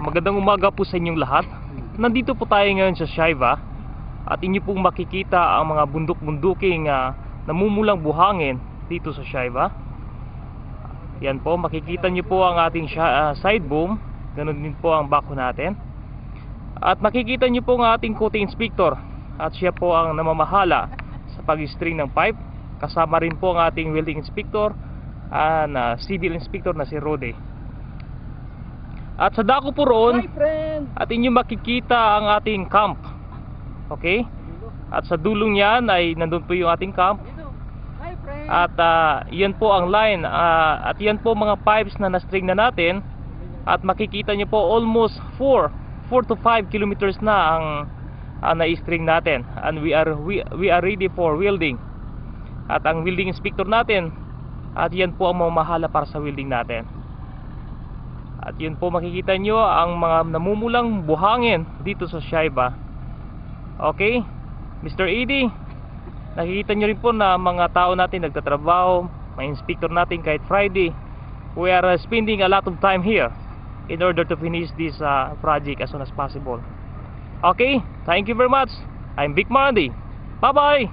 Magandang umaga po sa inyong lahat. Nandito po tayo ngayon sa Shaiva at inyo pong makikita ang mga bundok-bunduking namumulang buhangin dito sa Shaiva. Yan po, makikita nyo po ang ating side boom. Ganun din po ang bako natin. At makikita nyo po ang ating coating inspector at siya po ang namamahala sa pag-string ng pipe. Kasama rin po ang ating welding inspector na civil inspector na si Rode. At sa dako po roon at inyo makikita ang ating camp. Okay? At sa dulong yan ay nandun po yung ating camp. At yan po ang line. At yan po mga pipes na na-string na natin. At makikita nyo po almost 4 to 5 kilometers na ang na-string natin. And we are ready for welding. At ang welding inspector natin, at yan po ang mamahala para sa welding natin. At yun po makikita nyo ang mga namumulang buhangin dito sa Shaiva. Okay, Mr. Eddie, nakikita nyo rin po na mga tao natin nagtatrabaho, may inspector natin kahit Friday. We are spending a lot of time here in order to finish this project as soon as possible. Okay, thank you very much. I'm Vic Marandi. Bye bye.